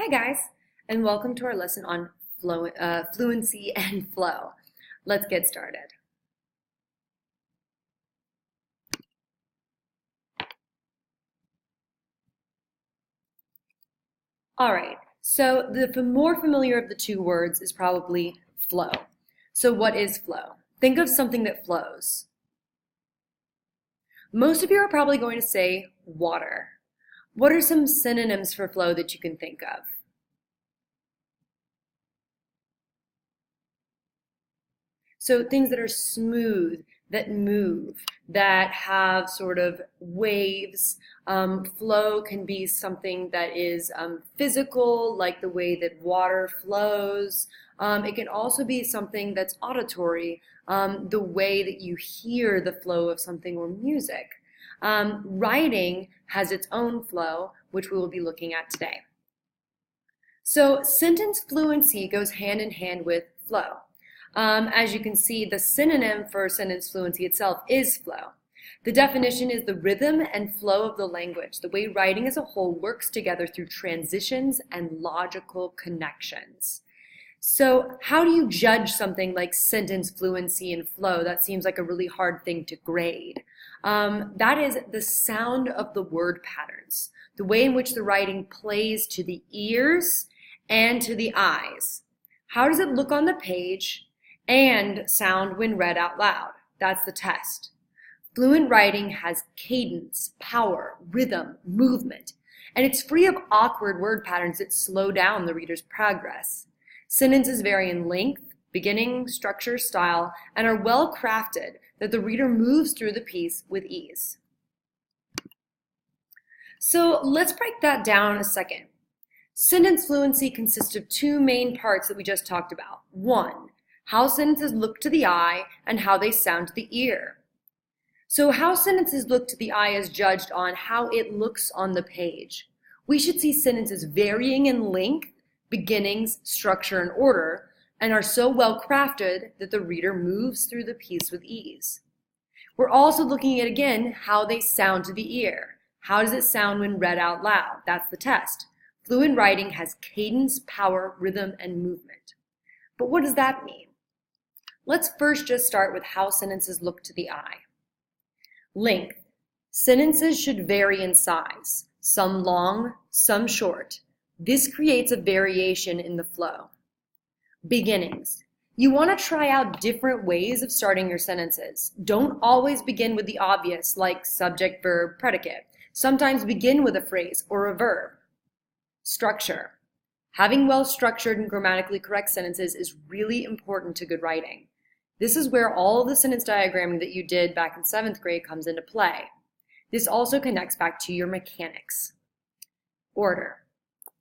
Hey guys, and welcome to our lesson on fluency and flow. Let's get started. All right, so the more familiar of the two words is probably flow. So what is flow? Think of something that flows. Most of you are probably going to say water. What are some synonyms for flow that you can think of? So things that are smooth, that move, that have sort of waves. Flow can be something that is physical, like the way that water flows. It can also be something that's auditory, the way that you hear the flow of something or music. Writing has its own flow, which we will be looking at today. So sentence fluency goes hand in hand with flow. As you can see, the synonym for sentence fluency itself is flow. The definition is the rhythm and flow of the language, the way writing as a whole works together through transitions and logical connections. So how do you judge something like sentence fluency and flow? That seems like a really hard thing to grade. That is the sound of the word patterns, the way in which the writing plays to the ears and to the eyes. How does it look on the page and sound when read out loud? That's the test. Fluent writing has cadence, power, rhythm, movement, and it's free of awkward word patterns that slow down the reader's progress. Sentences vary in length, beginning, structure, style, and are well crafted that the reader moves through the piece with ease. So let's break that down a second. Sentence fluency consists of two main parts that we just talked about. One, how sentences look to the eye and how they sound to the ear. So how sentences look to the eye is judged on how it looks on the page. We should see sentences varying in length, beginnings, structure, and order, and are so well crafted that the reader moves through the piece with ease. We're also looking at, again, how they sound to the ear. How does it sound when read out loud? That's the test. Fluent writing has cadence, power, rhythm, and movement. But what does that mean? Let's first just start with how sentences look to the eye. Length. Sentences should vary in size, some long, some short. This creates a variation in the flow. Beginnings. You want to try out different ways of starting your sentences. Don't always begin with the obvious, like subject, verb, predicate. Sometimes begin with a phrase or a verb. Structure. Having well-structured and grammatically correct sentences is really important to good writing. This is where all of the sentence diagramming that you did back in 7th grade comes into play. This also connects back to your mechanics. Order.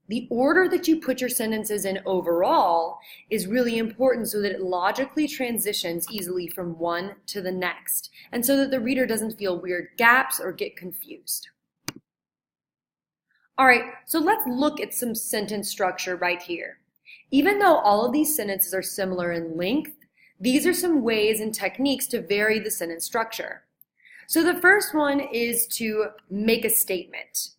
The order that you put your sentences in overall is really important so that it logically transitions easily from one to the next, and so that the reader doesn't feel weird gaps or get confused. All right, so let's look at some sentence structure right here. Even though all of these sentences are similar in length, these are some ways and techniques to vary the sentence structure. So the first one is to make a statement.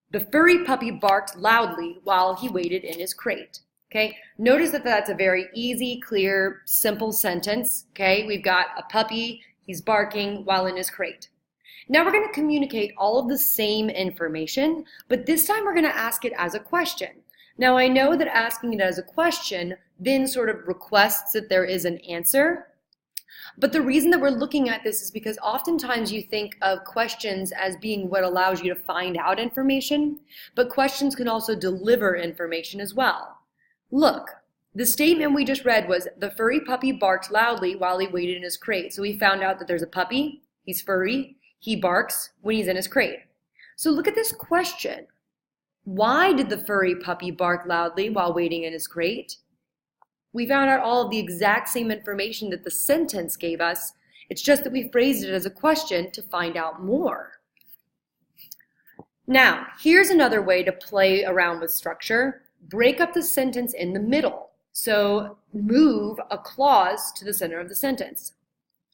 The furry puppy barked loudly while he waited in his crate. Okay, notice that that's a very easy, clear, simple sentence. Okay, we've got a puppy, he's barking while in his crate. Now we're going to communicate all of the same information, but this time we're going to ask it as a question. Now I know that asking it as a question then sort of requests that there is an answer, but the reason that we're looking at this is because oftentimes you think of questions as being what allows you to find out information, but questions can also deliver information as well. Look, the statement we just read was, the furry puppy barked loudly while he waited in his crate. So we found out that there's a puppy, he's furry, he barks when he's in his crate. So look at this question. Why did the furry puppy bark loudly while waiting in his crate? We found out all of the exact same information that the sentence gave us. It's just that we phrased it as a question to find out more. Now, here's another way to play around with structure. Break up the sentence in the middle. So move a clause to the center of the sentence.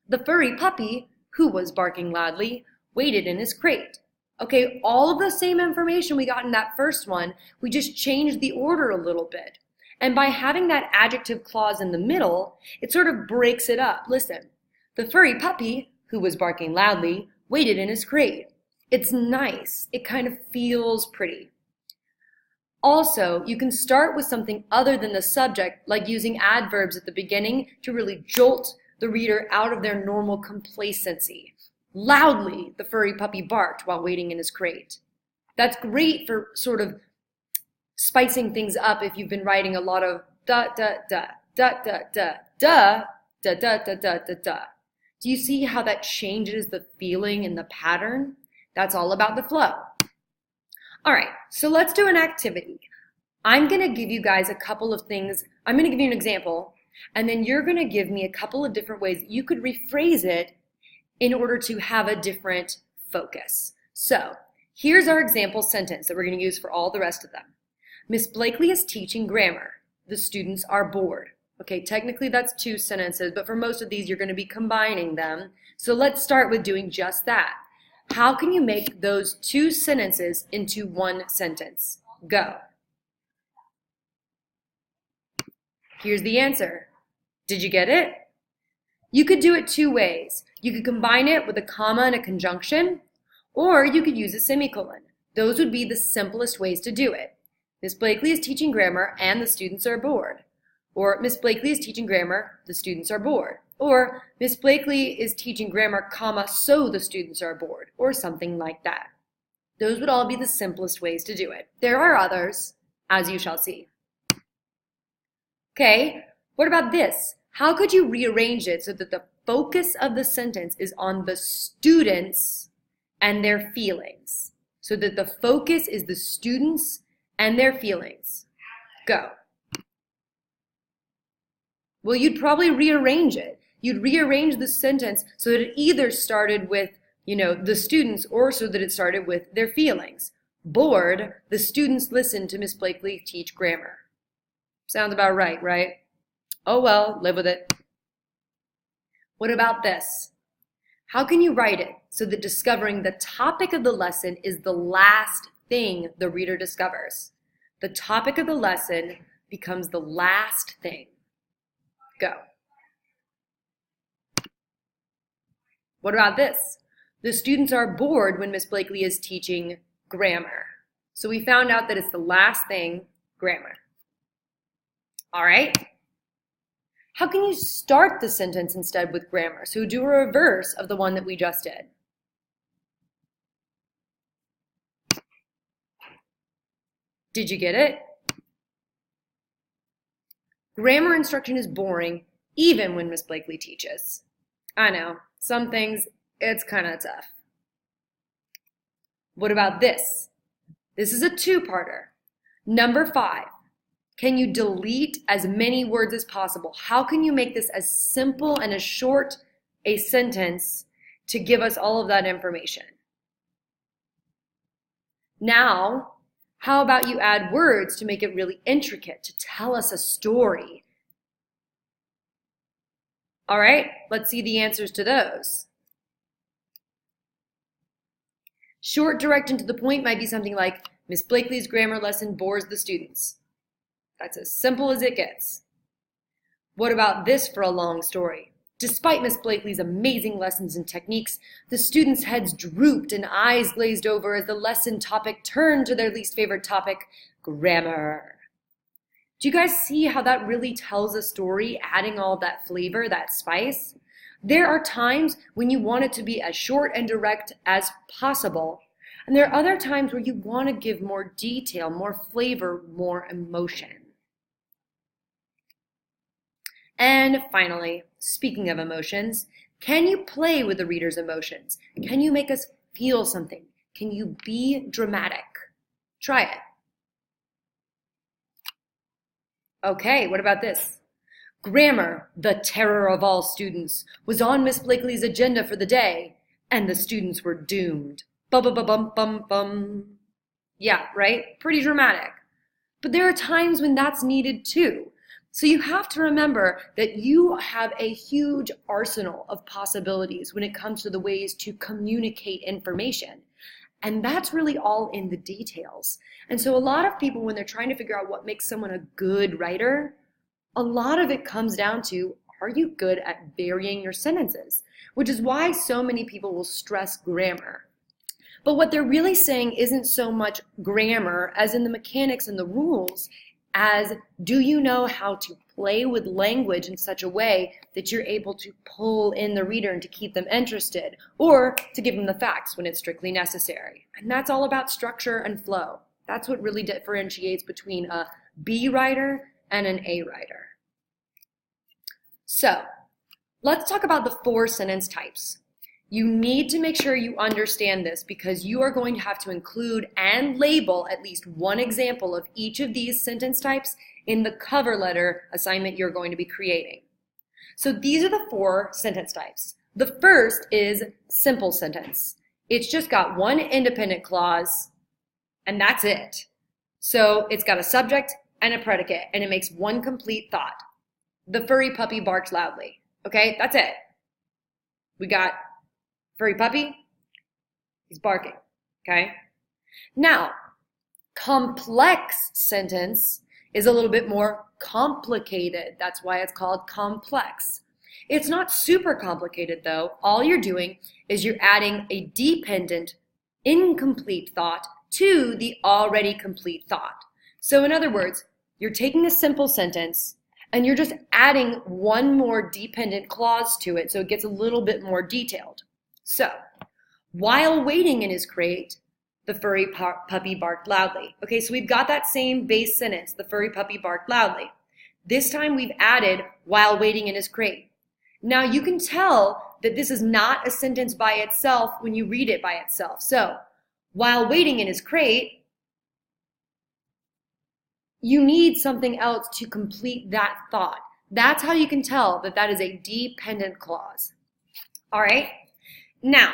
The furry puppy, who was barking loudly, waited in his crate. Okay, all of the same information we got in that first one, we just changed the order a little bit. And by having that adjective clause in the middle, it sort of breaks it up. Listen, the furry puppy, who was barking loudly, waited in his crate. It's nice. It kind of feels pretty. Also, you can start with something other than the subject, like using adverbs at the beginning to really jolt the reader out of their normal complacency. Loudly, the furry puppy barked while waiting in his crate. That's great for sort of spicing things up if you've been writing a lot of da da da da da da da da da da da da da. Do you see how that changes the feeling and the pattern? That's all about the flow. All right, so let's do an activity. I'm going to give you guys a couple of things. I'm going to give you an example, and then you're going to give me a couple of different ways you could rephrase it in order to have a different focus. So here's our example sentence that we're going to use for all the rest of them. Miss Blakely is teaching grammar. The students are bored. Okay, technically that's two sentences, but for most of these you're going to be combining them. So let's start with doing just that. How can you make those two sentences into one sentence? Go. Here's the answer. Did you get it? You could do it two ways. You could combine it with a comma and a conjunction, or you could use a semicolon. Those would be the simplest ways to do it. Miss Blakely is teaching grammar and the students are bored. Or Miss Blakely is teaching grammar, the students are bored. Or Miss Blakely is teaching grammar, comma, so the students are bored, or something like that. Those would all be the simplest ways to do it. There are others, as you shall see. Okay, what about this? How could you rearrange it so that the focus of the sentence is on the students and their feelings? So that the focus is the students and their feelings. Go. Well, you'd probably rearrange it. You'd rearrange the sentence so that it either started with, the students, or so that it started with their feelings. Bored, the students listened to Miss Blakely teach grammar. Sounds about right, right? Oh well, live with it. What about this? How can you write it so that discovering the topic of the lesson is the last thing the reader discovers? The topic of the lesson becomes the last thing. Go. What about this? The students are bored when Miss Blakely is teaching grammar. So we found out that it's the last thing, grammar. All right. How can you start the sentence instead with grammar? So do a reverse of the one that we just did. Did you get it? Grammar instruction is boring even when Miss Blakely teaches. I know, some things it's kind of tough. What about this? This is a two-parter. Number 5. Can you delete as many words as possible? How can you make this as simple and as short a sentence to give us all of that information? Now, how about you add words to make it really intricate, to tell us a story? All right, let's see the answers to those. Short, direct, and to the point might be something like, Miss Blakely's grammar lesson bores the students. That's as simple as it gets. What about this for a long story? Despite Miss Blakely's amazing lessons and techniques, the students' heads drooped and eyes glazed over as the lesson topic turned to their least favorite topic, grammar. Do you guys see how that really tells a story, adding all that flavor, that spice? There are times when you want it to be as short and direct as possible, and there are other times where you want to give more detail, more flavor, more emotion. And finally, speaking of emotions, can you play with the reader's emotions? Can you make us feel something? Can you be dramatic? Try it. Okay, what about this? Grammar, the terror of all students, was on Miss Blakely's agenda for the day, and the students were doomed. Bum-bum-bum-bum-bum. Yeah, right? Pretty dramatic. But there are times when that's needed too. So you have to remember that you have a huge arsenal of possibilities when it comes to the ways to communicate information. And that's really all in the details. And so a lot of people, when they're trying to figure out what makes someone a good writer, a lot of it comes down to, are you good at varying your sentences? Which is why so many people will stress grammar. But what they're really saying isn't so much grammar as in the mechanics and the rules, as do you know how to play with language in such a way that you're able to pull in the reader and to keep them interested, or to give them the facts when it's strictly necessary. And that's all about structure and flow. That's what really differentiates between a B writer and an A writer. So, let's talk about the 4 sentence types. You need to make sure you understand this because you are going to have to include and label at least one example of each of these sentence types in the cover letter assignment you're going to be creating. So these are the 4 sentence types. The first is simple sentence. It's just got one independent clause and that's it. So it's got a subject and a predicate and it makes one complete thought. The furry puppy barked loudly. Okay, that's it. We got furry puppy, he's barking, okay? Now, complex sentence is a little bit more complicated. That's why it's called complex. It's not super complicated though. All you're doing is you're adding a dependent, incomplete thought to the already complete thought. So in other words, you're taking a simple sentence and you're just adding one more dependent clause to it so it gets a little bit more detailed. So, while waiting in his crate, the furry puppy barked loudly. Okay, so we've got that same base sentence, the furry puppy barked loudly. This time we've added while waiting in his crate. Now you can tell that this is not a sentence by itself when you read it by itself. So, while waiting in his crate, you need something else to complete that thought. That's how you can tell that that is a dependent clause. All right? Now,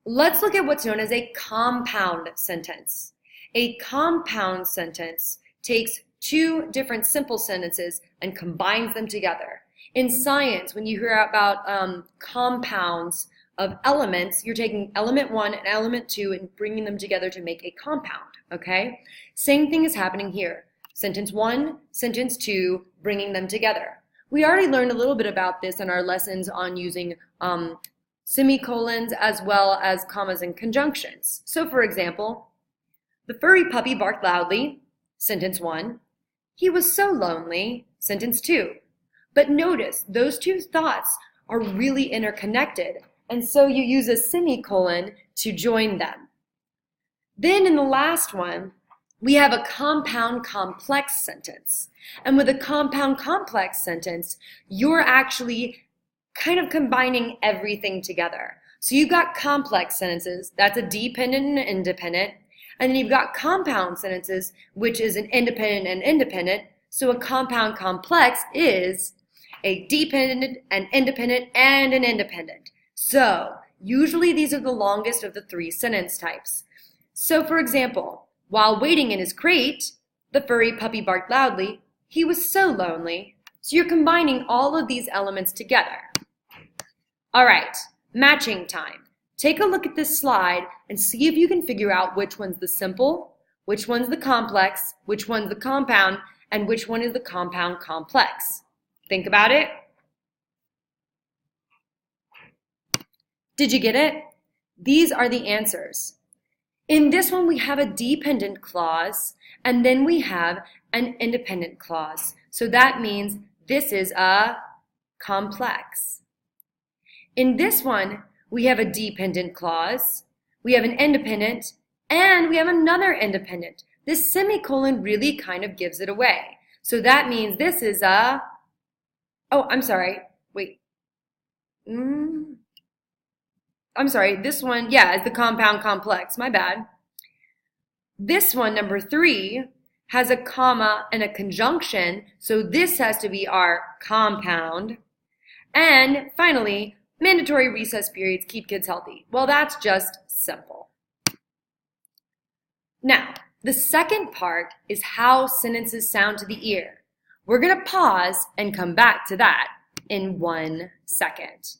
let's look at what's known as a compound sentence. A compound sentence takes 2 different simple sentences and combines them together. In science, when you hear about compounds of elements, you're taking element 1 and element 2 and bringing them together to make a compound, okay? Same thing is happening here. Sentence 1, sentence 2, bringing them together. We already learned a little bit about this in our lessons on using semicolons as well as commas and conjunctions. So for example, the furry puppy barked loudly, sentence 1. He was so lonely, sentence 2. But notice, those 2 thoughts are really interconnected, and so you use a semicolon to join them. Then in the last one, we have a compound complex sentence. And with a compound complex sentence, you're actually kind of combining everything together. So you've got complex sentences, that's a dependent and an independent, and then you've got compound sentences, which is an independent and independent. So a compound complex is a dependent, an independent, and an independent. So usually these are the longest of the 3 sentence types. So for example, while waiting in his crate, the furry puppy barked loudly, he was so lonely. So you're combining all of these elements together. All right, matching time. Take a look at this slide and see if you can figure out which one's the simple, which one's the complex, which one's the compound, and which one is the compound complex. Think about it. Did you get it? These are the answers. In this one, we have a dependent clause, and then we have an independent clause. So that means this is a complex. In this one, we have a dependent clause, we have an independent, and we have another independent. This semicolon really kind of gives it away. So that means this is a, oh, I'm sorry, wait. I'm sorry, this one, yeah, is the compound complex, my bad. This one, number 3, has a comma and a conjunction, so this has to be our compound. And finally, mandatory recess periods keep kids healthy. Well, that's just simple. Now, the second part is how sentences sound to the ear. We're going to pause and come back to that in 1 second.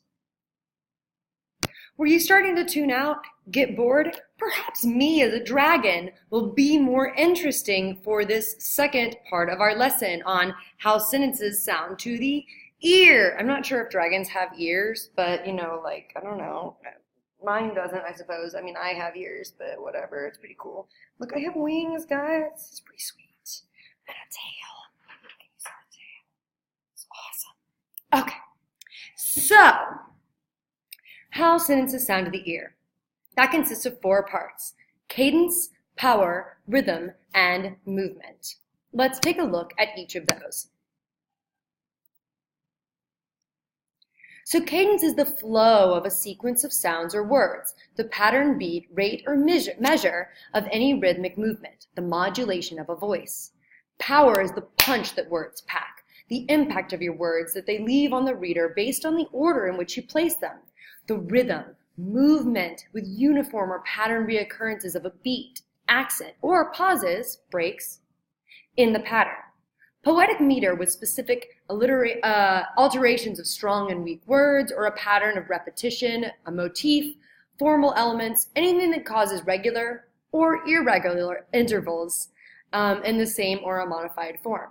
Were you starting to tune out, get bored, Perhaps me as a dragon will be more interesting for this second part of our lesson on how sentences sound to the ear. I'm not sure if dragons have ears, but like, I don't know. Mine doesn't, I suppose. I mean, I have ears, but whatever. It's pretty cool. Look, I have wings, guys. It's pretty sweet. And a tail. Can you see the tail? It's awesome. Okay. So, how sentences sound to the ear. That consists of 4 parts: cadence, power, rhythm, and movement. Let's take a look at each of those. So cadence is the flow of a sequence of sounds or words, the pattern, beat, rate, or measure of any rhythmic movement, the modulation of a voice. Power is the punch that words pack, the impact of your words that they leave on the reader based on the order in which you place them. The rhythm, movement with uniform or pattern reoccurrences of a beat, accent, or pauses, breaks, in the pattern. Poetic meter with specific alterations of strong and weak words, or a pattern of repetition, a motif, formal elements, anything that causes regular or irregular intervals in the same or a modified form.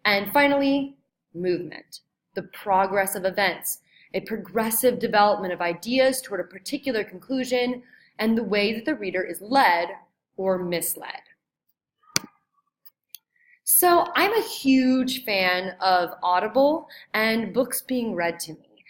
And finally, movement, the progress of events, a progressive development of ideas toward a particular conclusion, and the way that the reader is led or misled. So I'm a huge fan of Audible and books being read to me.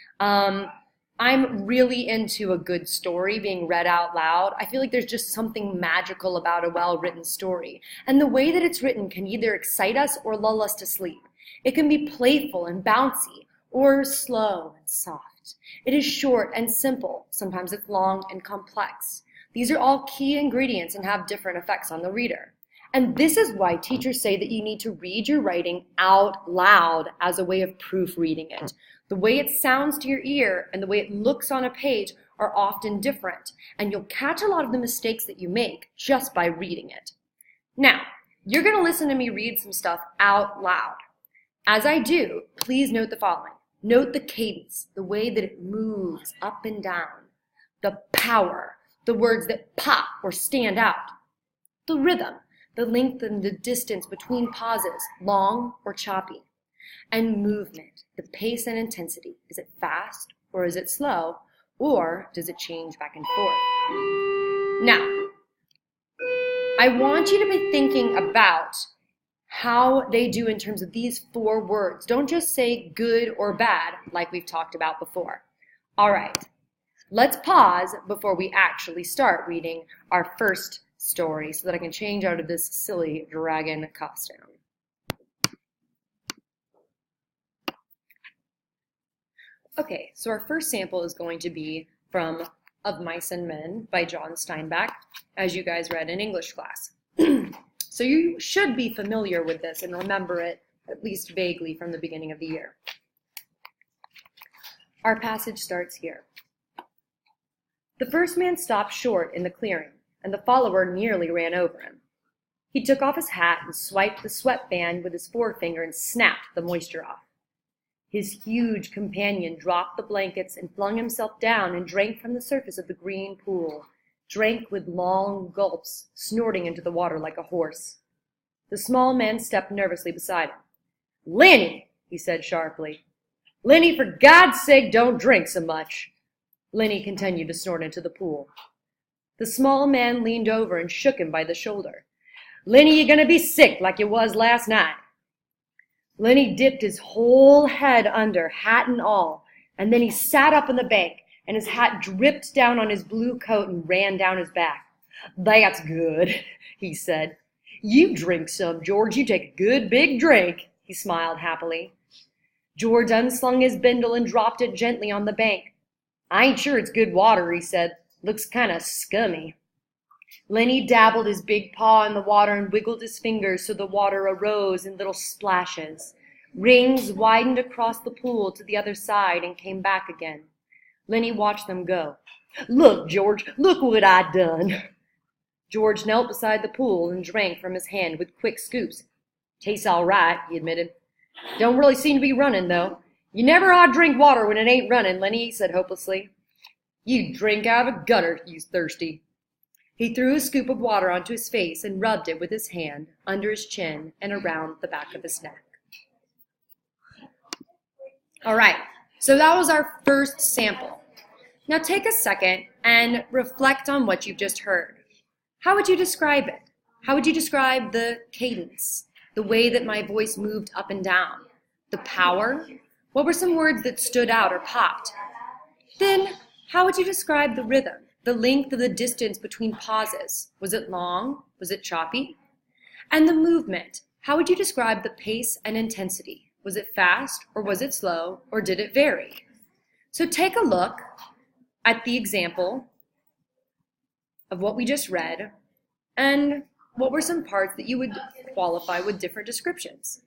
I'm really into a good story being read out loud. I feel like there's just something magical about a well-written story. And the way that it's written can either excite us or lull us to sleep. It can be playful and bouncy, or slow and soft. It is short and simple. Sometimes it's long and complex. These are all key ingredients and have different effects on the reader. And this is why teachers say that you need to read your writing out loud as a way of proofreading it. The way it sounds to your ear and the way it looks on a page are often different, and you'll catch a lot of the mistakes that you make just by reading it. Now, you're going to listen to me read some stuff out loud. As I do, please note the following. Note the cadence, the way that it moves up and down. The power, the words that pop or stand out. The rhythm, the length and the distance between pauses, long or choppy. And movement, the pace and intensity. Is it fast or is it slow? Or does it change back and forth? Now, I want you to be thinking about how they do in terms of these 4 words. Don't just say good or bad like we've talked about before. All right, let's pause before we actually start reading our first story so that I can change out of this silly dragon costume. Okay, so our first sample is going to be from Of Mice and Men by John Steinbeck, as you guys read in English class. So you should be familiar with this and remember it at least vaguely from the beginning of the year. Our passage starts here. The first man stopped short in the clearing, and the follower nearly ran over him. He took off his hat and swiped the sweatband with his forefinger and snapped the moisture off. His huge companion dropped the blankets and flung himself down and drank from the surface of the green pool, drank with long gulps, snorting into the water like a horse. The small man stepped nervously beside him. "Lenny," he said sharply. "Lenny, for God's sake, don't drink so much." Lenny continued to snort into the pool. The small man leaned over and shook him by the shoulder. "Lenny, you're gonna be sick like you was last night." Lenny dipped his whole head under, hat and all, and then he sat up on the bank, and his hat dripped down on his blue coat and ran down his back. "That's good," he said. "You drink some, George. You take a good big drink." He smiled happily. George unslung his bindle and dropped it gently on the bank. "I ain't sure it's good water," he said. "Looks kind of scummy." Lenny dabbled his big paw in the water and wiggled his fingers so the water arose in little splashes. Rings widened across the pool to the other side and came back again. Lenny watched them go. "Look, George, look what I done." George knelt beside the pool and drank from his hand with quick scoops. "Tastes all right," he admitted. "Don't really seem to be running, though." "You never ought to drink water when it ain't running," Lenny said hopelessly. "You drink out of a gutter, you thirsty." He threw a scoop of water onto his face and rubbed it with his hand under his chin and around the back of his neck. All right, so that was our first sample. Now take a second and reflect on what you've just heard. How would you describe it? How would you describe the cadence, the way that my voice moved up and down, the power? What were some words that stood out or popped? Then, how would you describe the rhythm, the length of the distance between pauses? Was it long? Was it choppy? And the movement, how would you describe the pace and intensity? Was it fast or was it slow or did it vary? So take a look at the example of what we just read and what were some parts that you would qualify with different descriptions.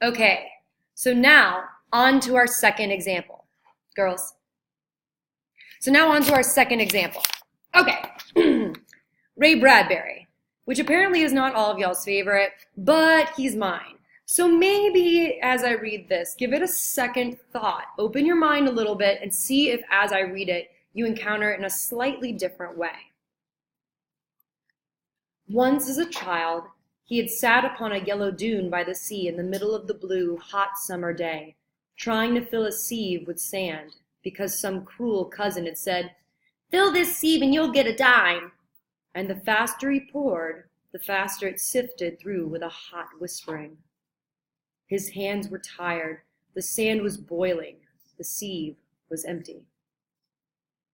Okay, so now on to our second example, girls. So now on to our second example. Okay, Ray Bradbury, which apparently is not all of y'all's favorite, but he's mine. So maybe as I read this, give it a second thought. Open your mind a little bit and see if as I read it, you encounter it in a slightly different way. Once as a child, he had sat upon a yellow dune by the sea in the middle of the blue, hot summer day, trying to fill a sieve with sand, because some cruel cousin had said, "Fill this sieve and you'll get a dime." And the faster he poured, the faster it sifted through with a hot whispering. His hands were tired, the sand was boiling, the sieve was empty.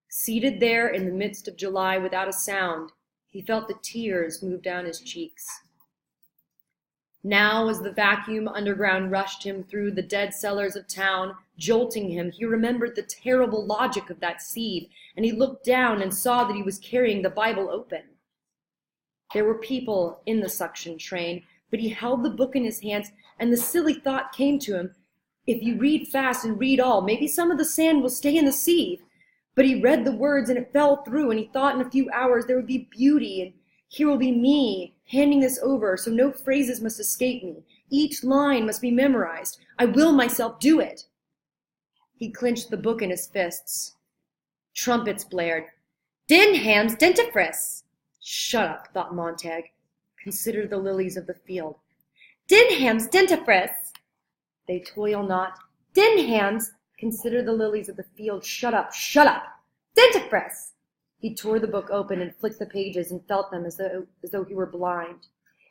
Seated there in the midst of July without a sound, he felt the tears move down his cheeks. Now, as the vacuum underground rushed him through the dead cellars of town, jolting him, he remembered the terrible logic of that sieve, and he looked down and saw that he was carrying the Bible open. There were people in the suction train, but he held the book in his hands, and the silly thought came to him, if you read fast and read all, maybe some of the sand will stay in the sieve. But he read the words, and it fell through, and he thought in a few hours there would be beauty, and here will be me, handing this over, so no phrases must escape me. Each line must be memorized. I will myself do it. He clenched the book in his fists. Trumpets blared. Denham's dentifrice. Shut up, thought Montague. Consider the lilies of the field. Denham's dentifrice. They toil not. Denham's. Consider the lilies of the field. Shut up, shut up. Dentifrice. He tore the book open and flicked the pages and felt them as though he were blind.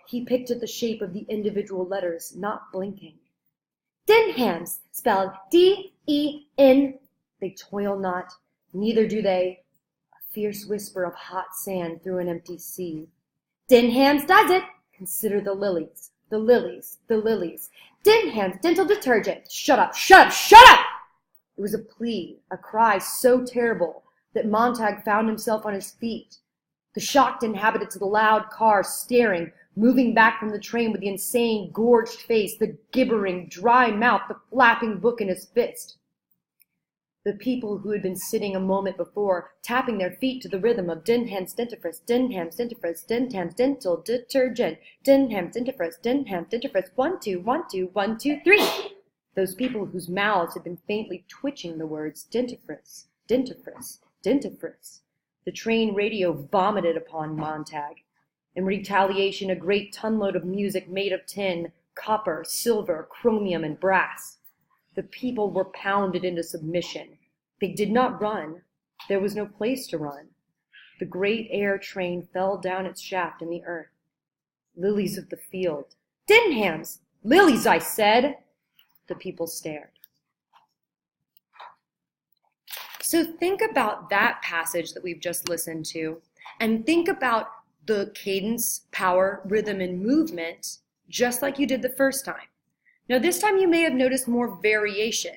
He picked at the shape of the individual letters, not blinking. Denham's, spelled D-E-N. They toil not, neither do they. A fierce whisper of hot sand through an empty sieve. Denham's does it. Consider the lilies, the lilies, the lilies. Denham's dental detergent. Shut up, shut up, shut up! It was a plea, a cry so terrible that Montague found himself on his feet. The shocked inhabitants of the loud car staring, moving back from the train with the insane, gorged face, the gibbering, dry mouth, the flapping book in his fist. The people who had been sitting a moment before, tapping their feet to the rhythm of Denham's dentifrice, Denham's dentifrice, Denham's dental detergent, Denham's dentifrice, Denham's dentifrice, 1, 2, 1, 2, 1, 2, 3. Those people whose mouths had been faintly twitching the words dentifrice, dentifrice, dentifrice. The train radio vomited upon Montague. In retaliation, a great tonload of music made of tin, copper, silver, chromium, and brass. The people were pounded into submission. They did not run. There was no place to run. The great air train fell down its shaft in the earth. Lilies of the field. Denham's! Lilies, I said! The people stared. So think about that passage that we've just listened to, and think about the cadence, power, rhythm, and movement, just like you did the first time. Now this time you may have noticed more variation.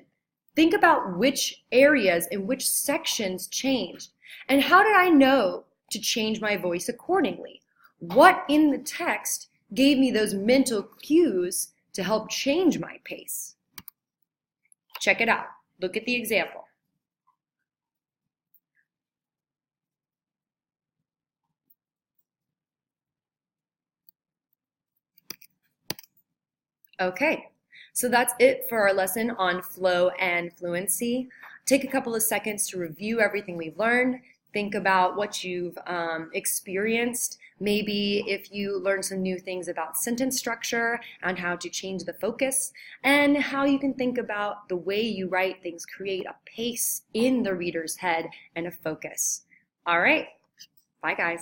Think about which areas and which sections changed, and how did I know to change my voice accordingly? What in the text gave me those mental cues to help change my pace? Check it out. Look at the example. Okay, So that's it for our lesson on flow and fluency. Take a couple of seconds to review everything we've learned. Think about what you've experienced. Maybe if you learned some new things about sentence structure and how to change the focus, and how you can think about the way you write things, create a pace in the reader's head and a focus. All right, bye guys.